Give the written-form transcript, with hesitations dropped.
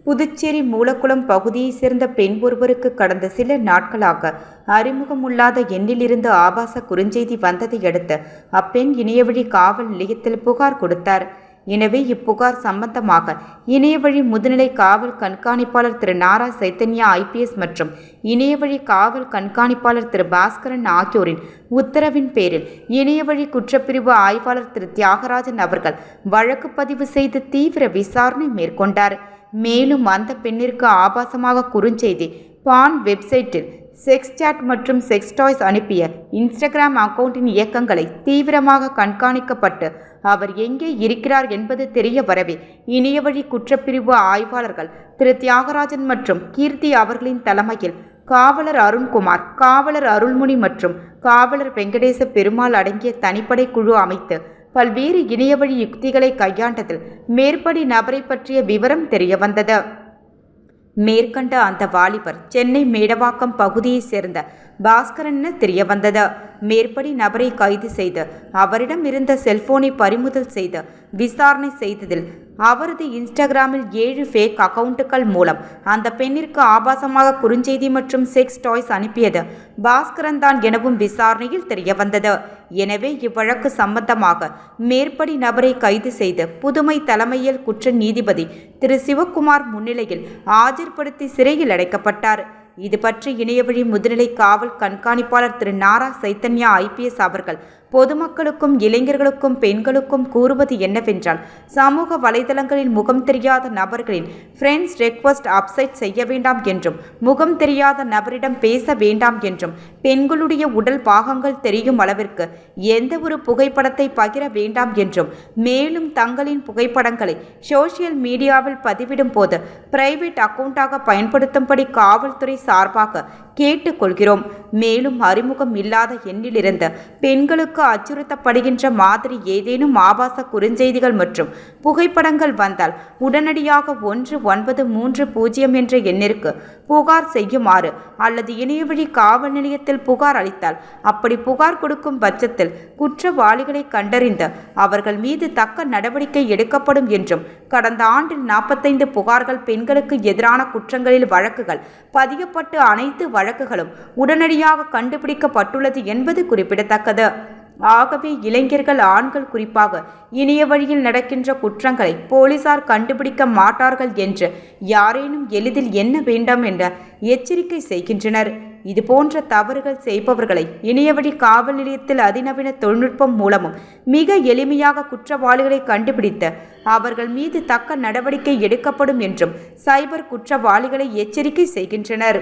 புதுச்சேரி மூலக்குளம் பகுதியைச் சேர்ந்த பெண் ஒருவருக்கு கடந்த சில நாட்களாக அறிமுகமில்லாத எண்ணிலிருந்து ஆபாச குறுஞ்செய்தி வந்ததை அடுத்து அப்பெண் இணையவழி காவல் நிலையத்தில் புகார் கொடுத்தார். எனவே இப்புகார் சம்பந்தமாக இணையவழி முதுநிலை காவல் கண்காணிப்பாளர் திரு நாரா சைத்தன்யா ஐபிஎஸ் மற்றும் இணையவழி காவல் கண்காணிப்பாளர் திரு பாஸ்கரன் ஆகியோரின் உத்தரவின் பேரில் இணையவழி குற்றப்பிரிவு ஆய்வாளர் திரு தியாகராஜன் அவர்கள் வழக்கு பதிவு செய்து தீவிர விசாரணை மேற்கொண்டார். மேலும் அந்த பெண்ணிற்கு ஆபாசமாக குறுஞ்செய்தி பான் வெப்சைட்டில் செக்ஸ் சாட் மற்றும் செக்ஸ் டாய்ஸ் அனுப்பிய இன்ஸ்டாகிராம் அக்கவுண்டின் இயக்கங்களை தீவிரமாக கண்காணிக்கப்பட்டு அவர் எங்கே இருக்கிறார் என்பது தெரிய வரவே இணையவழி குற்றப்பிரிவு ஆய்வாளர்கள் திரு தியாகராஜன் மற்றும் கீர்த்தி அவர்களின் தலைமையில் காவலர் அருண்குமார், காவலர் அருள்முனி மற்றும் காவலர் வெங்கடேச பெருமாள் அடங்கிய தனிப்படை குழு அமைத்து பல்வேறு இணையவழி யுக்திகளை கையாண்டதில் மேற்படி நபரை பற்றிய விவரம் தெரியவந்தது. மேற்கண்ட அந்த வாலிபர் சென்னை மேடவாக்கம் பகுதியைச் சேர்ந்த பாஸ்கரன் தெரியவந்தது. மேற்படி நபரை கைது செய்து அவரிடம் இருந்த செல்போனை பறிமுதல் செய்து விசாரணை செய்ததில் அவரது இன்ஸ்டாகிராமில் 7 ஃபேக் அக்கவுண்டுகள் மூலம் அந்த பெண்ணிற்கு ஆபாசமாக குறுஞ்செய்தி மற்றும் செக்ஸ் டாய்ஸ் அனுப்பியது பாஸ்கரன் தான் எனவும் விசாரணையில் தெரியவந்தது. எனவே இவ்வழக்கு சம்பந்தமாக மேற்படி நபரை கைது செய்து புதுமை தலைமையில் குற்ற நீதிபதி திரு சிவக்குமார் முன்னிலையில் ஆஜர்படுத்தி சிறையில் அடைக்கப்பட்டார். இது பற்றி இணையவழி முதுநிலை காவல் கண்காணிப்பாளர் திரு நாரா சைத்தன்யா ஐபிஎஸ் அவர்கள் பொதுமக்களுக்கும் இளைஞர்களுக்கும் பெண்களுக்கும் கூறுவது என்னவென்றால், சமூக வலைதளங்களில் முகம் தெரியாத நபர்களின் ஃப்ரெண்ட்ஸ் ரெக்வஸ்ட் அப்செட் செய்ய வேண்டாம் என்றும், முகம் தெரியாத நபரிடம் பேச வேண்டாம் என்றும், பெண்களுடைய உடல் பாகங்கள் தெரியும் அளவிற்கு எந்த ஒரு புகைப்படத்தை பகிர வேண்டாம் என்றும், மேலும் தங்களின் புகைப்படங்களை சோசியல் மீடியாவில் பதிவிடும் போது பிரைவேட் அக்கவுண்டாக பயன்படுத்தும்படி காவல்துறை சார்பாக கேட்டுக்கொள்கிறோம். மேலும் அறிமுகம் இல்லாத எண்ணிலிருந்து பெண்களுக்கு அச்சுறுத்தப்படுகின்ற மாதிரி ஏதேனும் ஆபாச குறுஞ்செய்திகள் மற்றும் புகைப்படங்கள் வந்தால் உடனடியாக 1930 என்ற எண்ணிற்கு புகார் செய்யுமாறு அல்லது இணையவழி காவல் நிலையத்தில் புகார் அளித்தால் அப்படி புகார் கொடுக்கும் பட்சத்தில் குற்றவாளிகளை கண்டறிந்து அவர்கள் மீது தக்க நடவடிக்கை எடுக்கப்படும் என்றும், கடந்த ஆண்டில் 45 புகார்கள் பெண்களுக்கு எதிரான குற்றங்களில் வழக்குகள் பதியப்பட்டு அனைத்து வழக்குகளும் உடனடியாக கண்டுபிடிக்கப்பட்டுள்ளது என்பது குறிப்பிடத்தக்கது. ஆகவே இளைஞர்கள், ஆண்கள் குறிப்பாக இணைய வழியில் நடக்கின்ற குற்றங்களை போலீசார் கண்டுபிடிக்க மாட்டார்கள் என்று யாரேனும் எளிதில் எண்ண வேண்டாம் என்ற எச்சரிக்கை செய்கின்றனர். இதுபோன்ற தவறுகள் செய்பவர்களை இணையவழி காவல் நிலையத்தில் அதிநவீன தொழில்நுட்பம் மூலமும் மிக எளிமையாக குற்றவாளிகளை கண்டுபிடித்து அவர்கள் மீது தக்க நடவடிக்கை எடுக்கப்படும் என்றும் சைபர் குற்றவாளிகளை எச்சரிக்கை செய்கின்றனர்.